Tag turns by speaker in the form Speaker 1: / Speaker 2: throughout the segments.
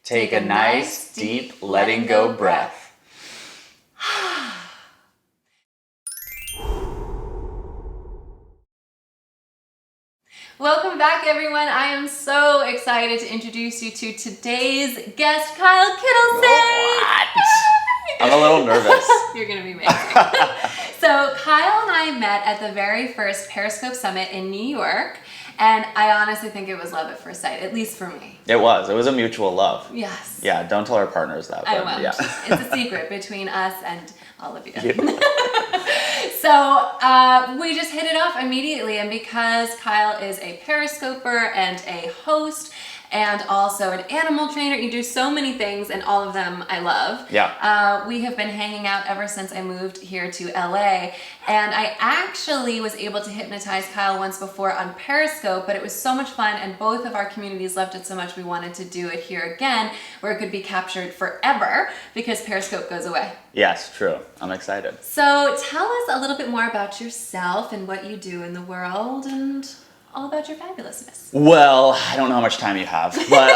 Speaker 1: Take a nice, deep, letting go breath.
Speaker 2: Welcome back, everyone. I am so excited to introduce you to today's guest, Kyle Kittleson.
Speaker 1: What? I'm a little nervous.
Speaker 2: You're going to be amazing. So Kyle and I met at the very first Periscope Summit in New York, and I honestly think it was love at first sight, at least for me.
Speaker 1: It was a mutual love.
Speaker 2: Yes.
Speaker 1: Yeah, don't tell our partners that.
Speaker 2: I won't.
Speaker 1: Yeah.
Speaker 2: It's a secret between us and all of you.
Speaker 1: Yeah.
Speaker 2: So we just hit it off immediately, and because Kyle is a Periscoper and a host and also an animal trainer, you do so many things, and all of them I love.
Speaker 1: Yeah.
Speaker 2: We have been hanging out ever since I moved here to LA, and I actually was able to hypnotize Kyle once before on Periscope, but it was so much fun, and both of our communities loved it so much we wanted to do it here again, where it could be captured forever because Periscope goes away.
Speaker 1: Yes, true. I'm excited.
Speaker 2: So tell us a little bit more about yourself and what you do in the world and all about your fabulousness.
Speaker 1: Well, I don't know how much time you have, but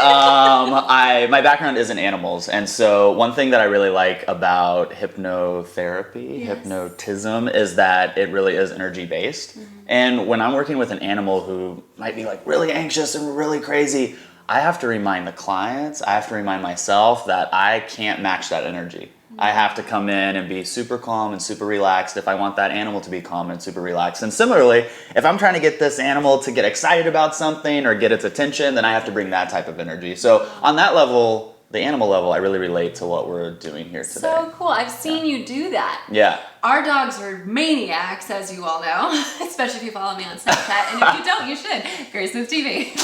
Speaker 1: my background is in animals, and so one thing that I really like about hypnotherapy, hypnotism, is that it really is energy based. Mm-hmm. And when I'm working with an animal who might be like really anxious and really crazy, I have to remind the clients, I have to remind myself that I can't match that energy. I have to come in and be super calm and super relaxed if I want that animal to be calm and super relaxed. And similarly, if I'm trying to get this animal to get excited about something or get its attention, then I have to bring that type of energy. So on that level, the animal level, I really relate to what we're doing here today.
Speaker 2: So cool. I've seen you do that.
Speaker 1: Yeah.
Speaker 2: Our dogs are maniacs, as you all know, especially if you follow me on Snapchat. And if you don't, you should. Grace with TV.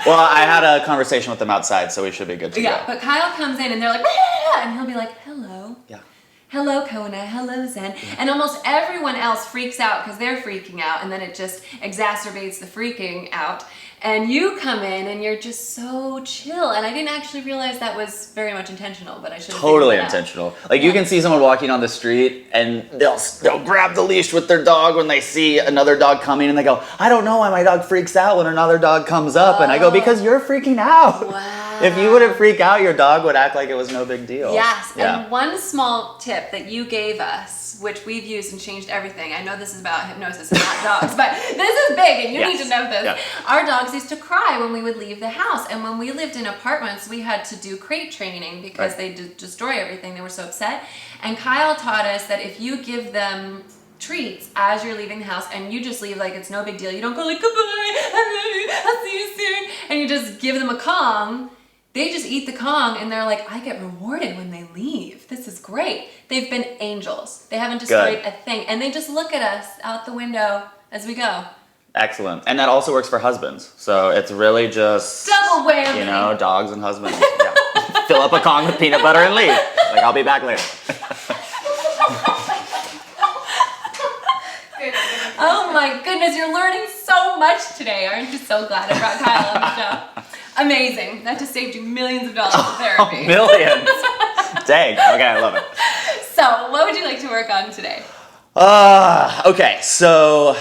Speaker 1: Well, I had a conversation with them outside, so we should be good to go.
Speaker 2: But Kyle comes in and they're like, "Ah!" And he'll be like, hello.
Speaker 1: Yeah.
Speaker 2: Hello, Kona. Hello, Zen. And almost everyone else freaks out because they're freaking out, and then it just exacerbates the freaking out. And you come in and you're just so chill. And I didn't actually realize that was very much intentional, but I should have
Speaker 1: Totally intentional. Like you can see someone walking on the street and they'll grab the leash with their dog when they see another dog coming, and they go, I don't know why my dog freaks out when another dog comes up. And I go, because you're freaking out.
Speaker 2: Wow.
Speaker 1: If you wouldn't freak out, your dog would act like it was no big deal.
Speaker 2: Yes,
Speaker 1: Yeah.
Speaker 2: and one small tip that you gave us, which we've used and changed everything. I know this is about hypnosis and not dogs, but this is big and you need to know this.
Speaker 1: Yeah.
Speaker 2: Our dogs used to cry when we would leave the house, and when we lived in apartments, we had to do crate training because they destroy everything. They were so upset. And Kyle taught us that if you give them treats as you're leaving the house and you just leave like it's no big deal, you don't go like, goodbye, I'll see you soon, and you just give them a Kong. They just eat the Kong and they're like, I get rewarded when they leave. This is great. They've been angels. They haven't destroyed a thing. And they just look at us out the window as we go.
Speaker 1: Excellent. And that also works for husbands. So it's really just
Speaker 2: double whammy.
Speaker 1: You know, dogs and husbands. Yeah. Fill up a Kong with peanut butter and leave. Like, I'll be back later.
Speaker 2: Oh my goodness, you're learning so much today. Aren't you so glad I brought Kyle on the show? Amazing. That just saved you millions of dollars in therapy.
Speaker 1: Millions. Dang. Okay, I love it.
Speaker 2: So, what would you like to work on today?
Speaker 1: Okay, so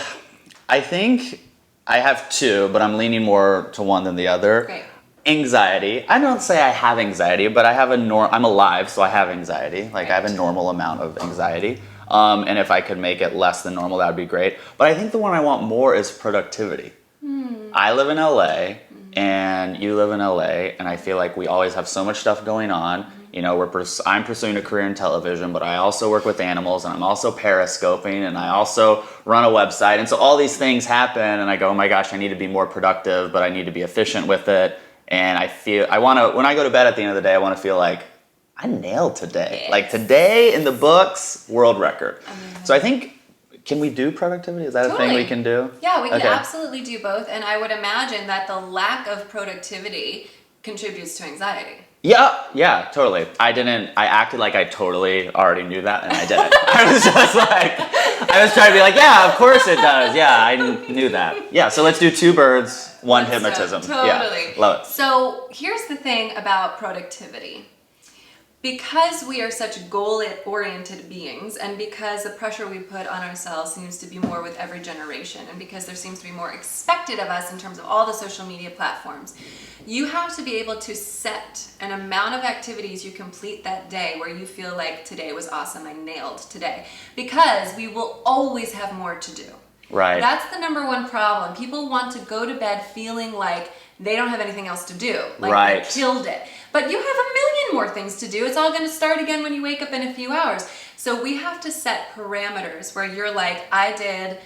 Speaker 1: I think I have two, but I'm leaning more to one than the other.
Speaker 2: Great.
Speaker 1: Anxiety. I don't say I have anxiety, but I have I'm alive, so I have anxiety. Like, I have a normal amount of anxiety. And if I could make it less than normal, that would be great. But I think the one I want more is productivity. I live in LA, and you live in LA, and I feel like we always have so much stuff going on. You know, I'm pursuing a career in television, but I also work with animals, and I'm also periscoping, and I also run a website. And so all these things happen, and I go, oh my gosh, I need to be more productive, but I need to be efficient with it. And when I go to bed at the end of the day, I want to feel like, I nailed today.
Speaker 2: Yes.
Speaker 1: Like today in the books, world record. So I think, can we do productivity? Is that a thing we can do?
Speaker 2: Yeah, we can absolutely do both. And I would imagine that the lack of productivity contributes to anxiety.
Speaker 1: Yeah, totally. I acted like I totally already knew that, and I didn't. I was just like, I was trying to be like, yeah, of course it does. Yeah, I knew that. Yeah, so let's do two birds, one hypnotism.
Speaker 2: Totally.
Speaker 1: Yeah, love it.
Speaker 2: So here's the thing about productivity. because we are such goal-oriented beings, and because the pressure we put on ourselves seems to be more with every generation, and because there seems to be more expected of us in terms of all the social media platforms, you have to be able to set an amount of activities you complete that day where you feel like today was awesome, I nailed today. Because we will always have more to do.
Speaker 1: Right.
Speaker 2: That's the number one problem. People want to go to bed feeling like they don't have anything else to do. Like they killed it. But you have a million more things to do. It's all going to start again when you wake up in a few hours. So we have to set parameters where you're like, I did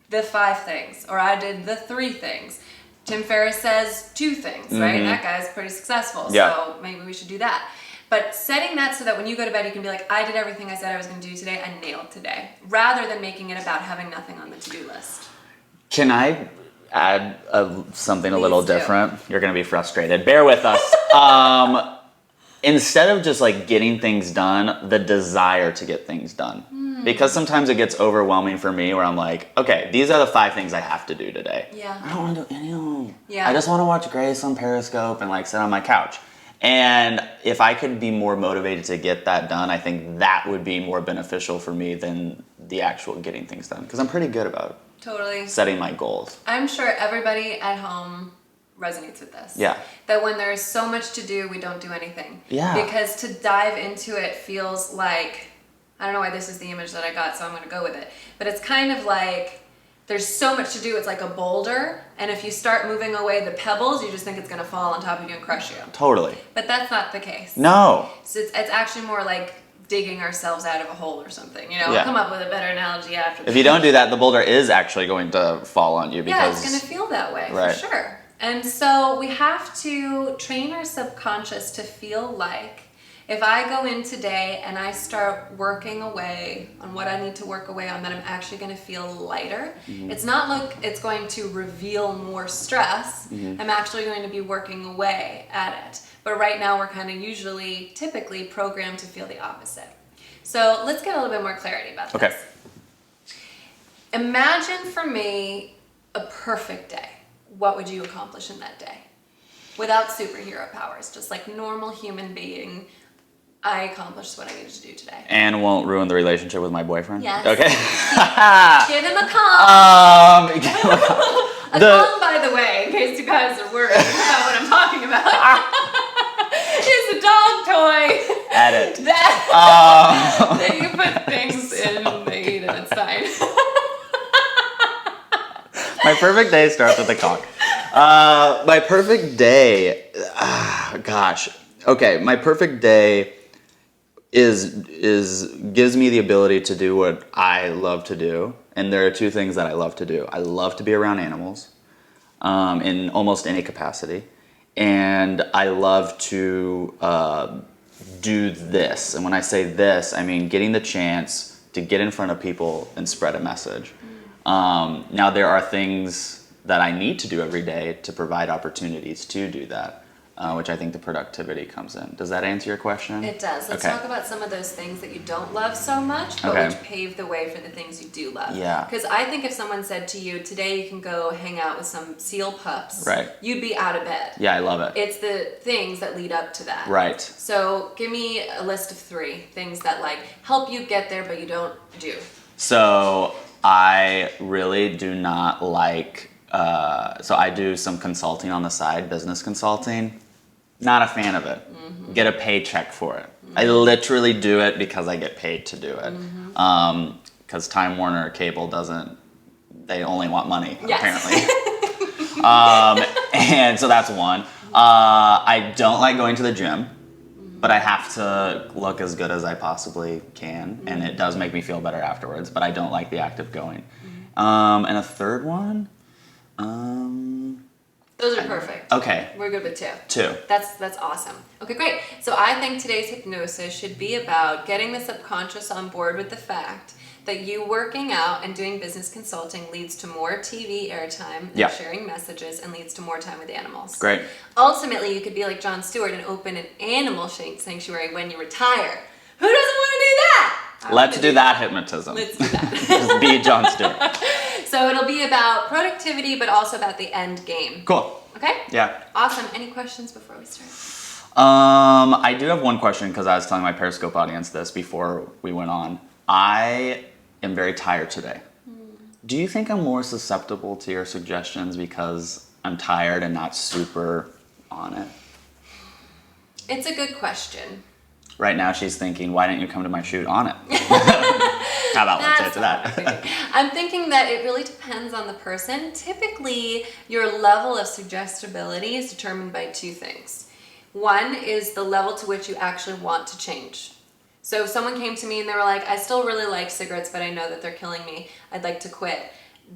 Speaker 2: the 5 things, or I did the 3 things. Tim Ferriss says 2 things, right? That guy's pretty successful.
Speaker 1: Yeah.
Speaker 2: So maybe we should do that. But setting that so that when you go to bed, you can be like, I did everything I said I was going to do today. I nailed today. Rather than making it about having nothing on the to-do list.
Speaker 1: Can I add something a little
Speaker 2: Please do.
Speaker 1: different? You're going to be frustrated. Bear with us. Instead of just like getting things done, the desire to get things done. Because sometimes it gets overwhelming for me where I'm like, okay, these are the 5 things I have to do today.
Speaker 2: Yeah.
Speaker 1: I don't want to do any of them.
Speaker 2: Yeah.
Speaker 1: I just want to watch Grace on Periscope and like sit on my couch. And if I could be more motivated to get that done, I think that would be more beneficial for me than the actual getting things done. Because I'm pretty good about
Speaker 2: Totally.
Speaker 1: setting my goals.
Speaker 2: I'm sure everybody at home resonates with this.
Speaker 1: Yeah.
Speaker 2: That when there's so much to do, we don't do anything.
Speaker 1: Yeah.
Speaker 2: Because to dive into it feels like, I don't know why this is the image that I got, so I'm going to go with it. But it's kind of like, there's so much to do, it's like a boulder, and if you start moving away the pebbles, you just think it's going to fall on top of you and crush you.
Speaker 1: Totally.
Speaker 2: But that's not the case.
Speaker 1: No.
Speaker 2: So it's actually more like digging ourselves out of a hole or something. You know,
Speaker 1: Yeah.
Speaker 2: I'll come up with a better analogy after.
Speaker 1: If you don't do that, the boulder is actually going to fall on you because
Speaker 2: Yeah, it's going to feel that way,
Speaker 1: Right.
Speaker 2: for sure. And so we have to train our subconscious to feel like, if I go in today and I start working away on what I need to work away on, that I'm actually going to feel lighter. It's not like it's going to reveal more stress. I'm actually going to be working away at it. But right now we're kind of typically programmed to feel the opposite. So let's get a little bit more clarity about this.
Speaker 1: Okay.
Speaker 2: Imagine for me a perfect day. What would you accomplish in that day? Without superhero powers, just like normal human being. I accomplished what I needed to do today.
Speaker 1: And won't ruin the relationship with my boyfriend?
Speaker 2: Yes.
Speaker 1: Okay.
Speaker 2: Give him a call. A
Speaker 1: the-
Speaker 2: call, by the way, in case you guys are worried about what I'm talking about, is a dog toy.
Speaker 1: Edit.
Speaker 2: That you put things in, they eat it, it's fine.
Speaker 1: My perfect day starts with a cock. My perfect day, gosh. Okay, my perfect day gives me the ability to do what I love to do, and there are 2 things that I love to do. I love to be around animals, in almost any capacity, and I love to do this. And when I say this, I mean getting the chance to get in front of people and spread a message. Now there are things that I need to do every day to provide opportunities to do that. Which I think the productivity comes in. Does that answer your question?
Speaker 2: It does. Let's
Speaker 1: Okay.
Speaker 2: talk about some of those things that you don't love so much, but
Speaker 1: Okay.
Speaker 2: which pave the way for the things you do love.
Speaker 1: Yeah.
Speaker 2: Because I think if someone said to you, today you can go hang out with some seal pups,
Speaker 1: Right.
Speaker 2: you'd be out of bed.
Speaker 1: Yeah, I love it.
Speaker 2: It's the things that lead up to that.
Speaker 1: Right.
Speaker 2: So give me a list of 3 things that like help you get there, but you don't do.
Speaker 1: So I really do not like, so I do some consulting on the side, business consulting. Not a fan of it. Get a paycheck for it. I literally do it because I get paid to do it. Because Time Warner Cable they only want money, apparently. And so that's one. I don't like going to the gym, but I have to look as good as I possibly can, and it does make me feel better afterwards, but I don't like the act of going. And a third one?
Speaker 2: Those are perfect.
Speaker 1: Okay.
Speaker 2: We're good with 2.
Speaker 1: 2.
Speaker 2: That's awesome. Okay, great. So I think today's hypnosis should be about getting the subconscious on board with the fact that you working out and doing business consulting leads to more TV airtime and sharing messages and leads to more time with animals.
Speaker 1: Great.
Speaker 2: Ultimately, you could be like Jon Stewart and open an animal sanctuary when you retire. Who doesn't want to do that?
Speaker 1: Let's do that hypnotism.
Speaker 2: Let's do that.
Speaker 1: Just be Jon Stewart.
Speaker 2: So it'll be about productivity, but also about the end game.
Speaker 1: Cool.
Speaker 2: Okay?
Speaker 1: Yeah.
Speaker 2: Awesome. Any questions before we start?
Speaker 1: I do have one question because I was telling my Periscope audience this before we went on. I am very tired today. Do you think I'm more susceptible to your suggestions because I'm tired and not super on it?
Speaker 2: It's a good question.
Speaker 1: Right now she's thinking, why didn't you come to my shoot on it? How about let's answer that?
Speaker 2: I'm thinking that it really depends on the person. Typically, your level of suggestibility is determined by two things. One is the level to which you actually want to change. So if someone came to me and they were like, I still really like cigarettes, but I know that they're killing me, I'd like to quit.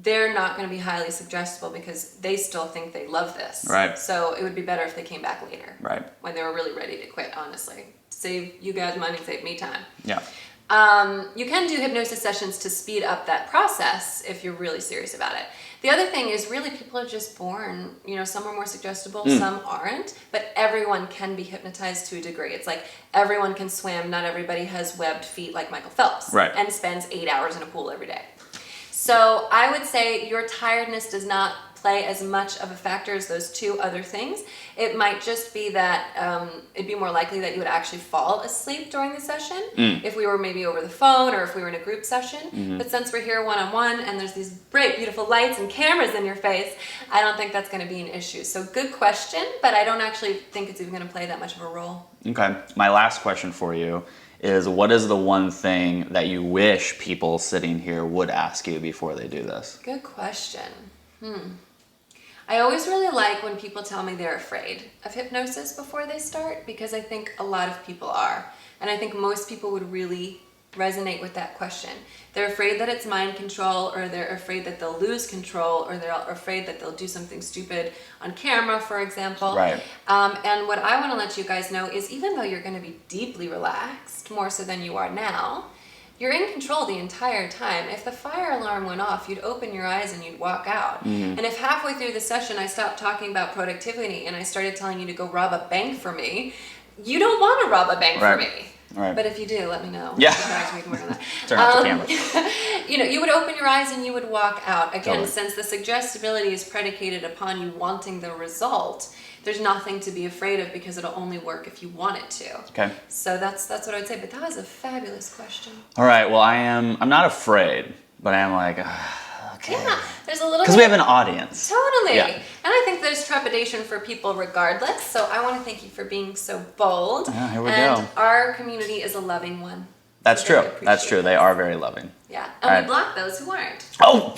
Speaker 2: They're not going to be highly suggestible because they still think they love this.
Speaker 1: Right.
Speaker 2: So it would be better if they came back later.
Speaker 1: Right.
Speaker 2: When they were really ready to quit, honestly. Save you guys money, save me time.
Speaker 1: Yeah.
Speaker 2: You can do hypnosis sessions to speed up that process if you're really serious about it. The other thing is really people are just born, some are more suggestible, some aren't, but everyone can be hypnotized to a degree. It's like everyone can swim, not everybody has webbed feet like Michael Phelps and spends 8 hours in a pool every day. So I would say your tiredness does not play as much of a factor as those two other things. It might just be that it'd be more likely that you would actually fall asleep during the session if we were maybe over the phone or if we were in a group session. But since we're here one-on-one and there's these bright, beautiful lights and cameras in your face, I don't think that's going to be an issue. So good question, but I don't actually think it's even going to play that much of a role. Okay.
Speaker 1: My last question for you is, what is the one thing that you wish people sitting here would ask you before they do this?
Speaker 2: Good question. I always really like when people tell me they're afraid of hypnosis before they start, because I think a lot of people are. And I think most people would really resonate with that question. They're afraid that it's mind control, or they're afraid that they'll lose control, or they're afraid that they'll do something stupid on camera, for example.
Speaker 1: Right.
Speaker 2: And what I want to let you guys know is, even though you're going to be deeply relaxed, more so than you are now, you're in control the entire time. If the fire alarm went off, you'd open your eyes and you'd walk out. And if halfway through the session I stopped talking about productivity and I started telling you to go rob a bank for me, you don't want to rob a bank for me.
Speaker 1: Right.
Speaker 2: But if you do, let me know.
Speaker 1: Yeah.
Speaker 2: We can work on that.
Speaker 1: Turn off the camera.
Speaker 2: You would open your eyes and you would walk out. Again,
Speaker 1: Totally.
Speaker 2: Since the suggestibility is predicated upon you wanting the result, there's nothing to be afraid of because it'll only work if you want it to.
Speaker 1: Okay.
Speaker 2: So that's what I would say. But that was a fabulous question.
Speaker 1: All right. Well, I'm not afraid, but I am like, okay.
Speaker 2: Yeah, there's a little
Speaker 1: Because we have an audience.
Speaker 2: Totally.
Speaker 1: Yeah.
Speaker 2: And I think there's trepidation for people regardless. So I want to thank you for being so bold.
Speaker 1: Yeah, here we
Speaker 2: and
Speaker 1: go.
Speaker 2: Our community is a loving one.
Speaker 1: That's
Speaker 2: So
Speaker 1: true.
Speaker 2: really appreciate
Speaker 1: That's true. They are very loving.
Speaker 2: Yeah.
Speaker 1: All
Speaker 2: And
Speaker 1: right.
Speaker 2: we block those who aren't.
Speaker 1: Oh!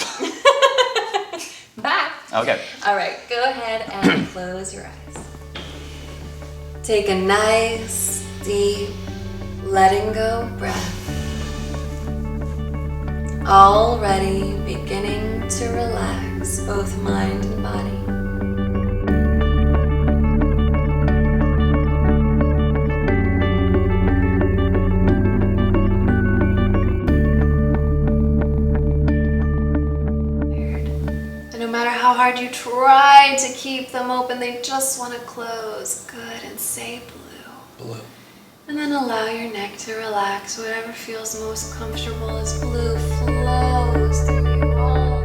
Speaker 2: Bye.
Speaker 1: Okay.
Speaker 2: All right. Go ahead and close your eyes. Take a nice, deep, letting go breath. Already beginning to relax both mind and body. And no matter how hard you try to keep them open, they just want to close. Good, and say blue.
Speaker 3: Blue.
Speaker 2: And then allow your neck to relax. Whatever feels most comfortable as blue flows through you all.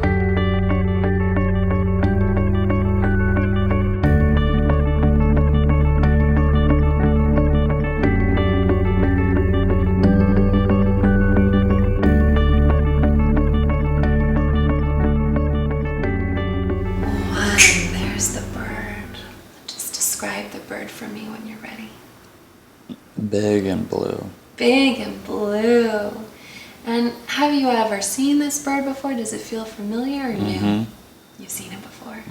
Speaker 2: One, there's the bird. Just describe the bird for me when you're ready.
Speaker 1: Big and blue.
Speaker 2: Big and blue. And have you ever seen this bird before? Does it feel familiar or new? You've seen it before.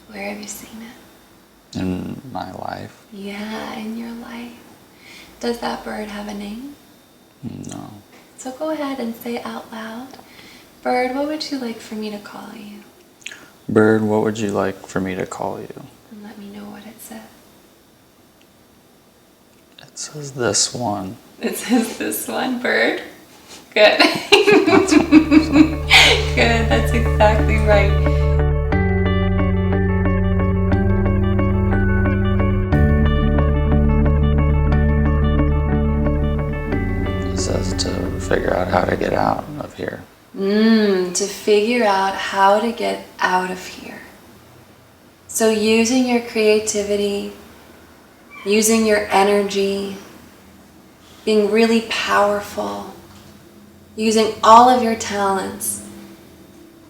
Speaker 2: Where have you seen it?
Speaker 1: In my life?
Speaker 2: Yeah, in your life. Does that bird have a name?
Speaker 1: No.
Speaker 2: So go ahead and say out loud, bird, what would you like for me to call you?
Speaker 1: Bird, what would you like for me to call you?
Speaker 2: And let me know what it says.
Speaker 1: It says this one.
Speaker 2: It says this one, bird. Good. Good, that's exactly right.
Speaker 1: It says to figure out how to get out of here.
Speaker 2: To figure out how to get out of here. So using your creativity using your energy, being really powerful, using all of your talents,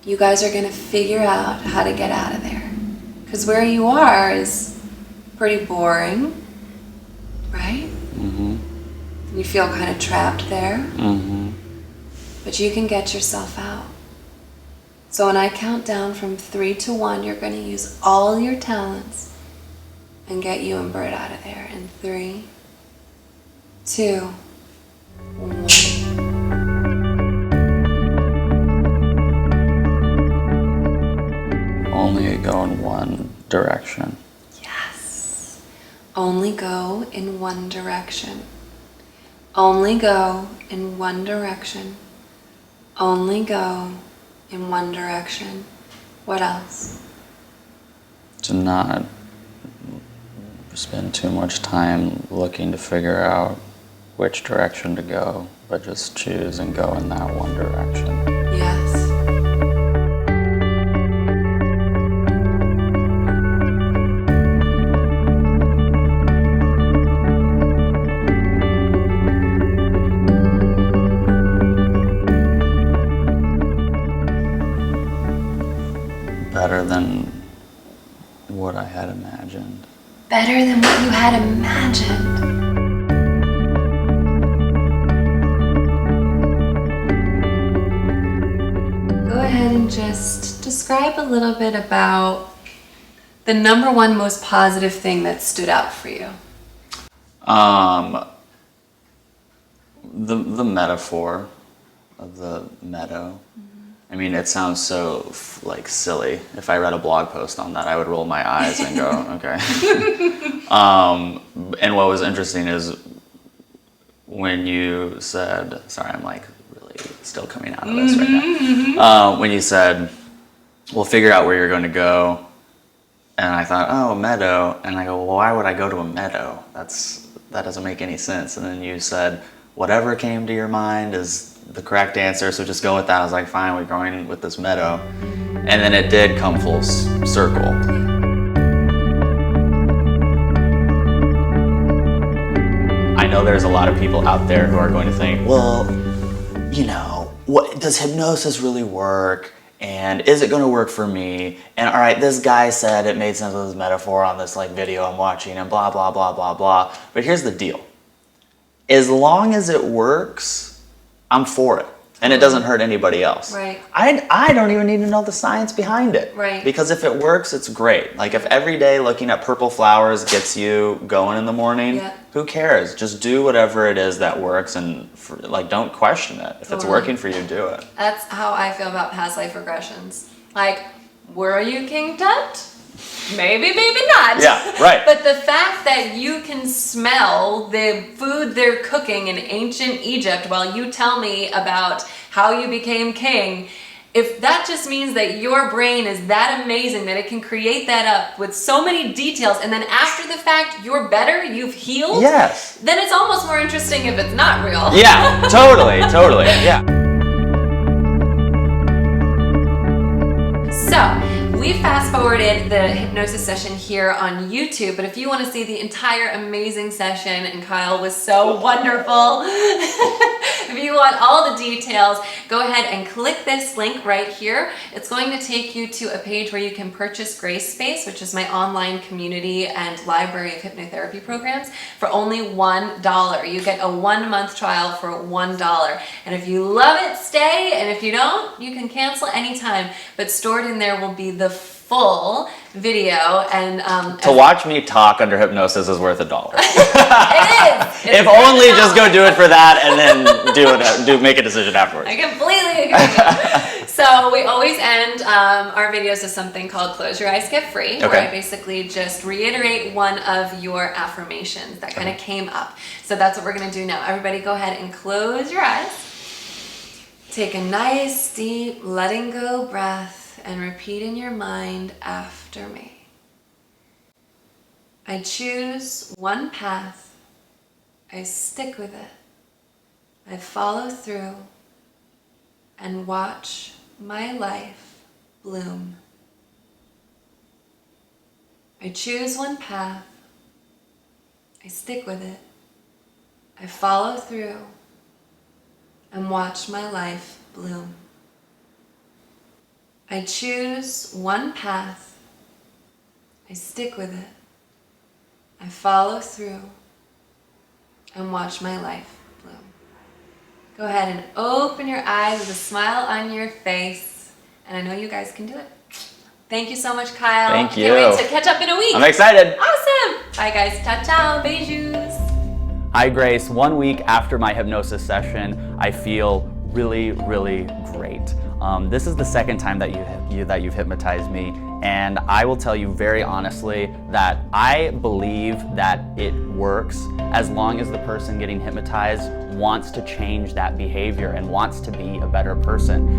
Speaker 2: you guys are going to figure out how to get out of there. Because where you are is pretty boring, right?
Speaker 1: Mm-hmm.
Speaker 2: You feel kind of trapped there.
Speaker 1: Mm-hmm.
Speaker 2: But you can get yourself out. So when I count down from 3 to 1, you're going to use all your talents and get you and Bert out of there. In 3, 2, 1.
Speaker 1: Only go in one direction.
Speaker 2: Yes. Only go in one direction. Only go in one direction. Only go in one direction. What else?
Speaker 1: To not spend too much time looking to figure out which direction to go, but just choose and go in that one direction.
Speaker 2: Yes.
Speaker 1: Better than what I had imagined.
Speaker 2: Better than what you had imagined. Go ahead and just describe a little bit about the number one most positive thing that stood out for you.
Speaker 1: The metaphor of the meadow. I mean, it sounds so like silly. If I read a blog post on that, I would roll my eyes and go, okay. And what was interesting is when you said, sorry, I'm like really still coming out of this right now. When you said, we'll figure out where you're going to go. And I thought, oh, a meadow. And I go, well, why would I go to a meadow? That doesn't make any sense. And then you said, whatever came to your mind is the correct answer, so just go with that. I was like, fine, we're going with this meadow. And then it did come full circle. I know there's a lot of people out there who are going to think, well, you know, what does hypnosis really work? And is it going to work for me? And all right, this guy said it made sense with his metaphor on this like video I'm watching and blah, blah, blah, blah, blah. But here's the deal. As long as it works, I'm for it. And it doesn't hurt anybody else.
Speaker 2: Right.
Speaker 1: I don't even need to know the science behind it.
Speaker 2: Right.
Speaker 1: Because if it works, it's great. Like if every day looking at purple flowers gets you going in the morning,
Speaker 2: Yeah.
Speaker 1: who cares? Just do whatever it is that works and like don't question it. If it's working for you, do it.
Speaker 2: That's how I feel about past life regressions. Like, were you King Tut? Maybe, maybe not.
Speaker 1: Yeah, right.
Speaker 2: But the fact that you can smell the food they're cooking in ancient Egypt while you tell me about how you became king, if that just means that your brain is that amazing that it can create that up with so many details, and then after the fact you're better, you've healed,
Speaker 1: Yes.
Speaker 2: then it's almost more interesting if it's not real.
Speaker 1: Yeah, totally, totally, yeah.
Speaker 2: So, we fast forwarded the hypnosis session here on YouTube, but if you want to see the entire amazing session, and Kyle was so wonderful, if you want all the details, go ahead and click this link right here. It's going to take you to a page where you can purchase Grace Space, which is my online community and library of hypnotherapy programs, for only $1. You get a 1-month trial for $1. And if you love it, stay, and if you don't, you can cancel anytime. But stored in there will be the full video, and
Speaker 1: To watch me talk under hypnosis is worth $1.
Speaker 2: it is.
Speaker 1: If only just go do it for that and then make a decision afterwards.
Speaker 2: I completely agree. So we always end our videos with something called Close Your Eyes, Get Free, where I basically just reiterate one of your affirmations that kind of came up. So that's what we're going to do now. Everybody go ahead and close your eyes. Take a nice, deep, letting go breath and repeat in your mind after me. I choose one path. I stick with it. I follow through and watch my life bloom. I choose one path. I stick with it. I follow through and watch my life bloom. I choose one path. I stick with it. I follow through and watch my life bloom. Go ahead and open your eyes with a smile on your face. And I know you guys can do it. Thank you so much, Kyle.
Speaker 1: Thank you.
Speaker 2: Can't wait to catch up in a week.
Speaker 1: I'm excited.
Speaker 2: Awesome. Bye, guys. Ciao, ciao. Beijos.
Speaker 1: Hi, Grace. 1 week after my hypnosis session, I feel really, really great. This is the second time that you've hypnotized me, and I will tell you very honestly that I believe that it works as long as the person getting hypnotized wants to change that behavior and wants to be a better person.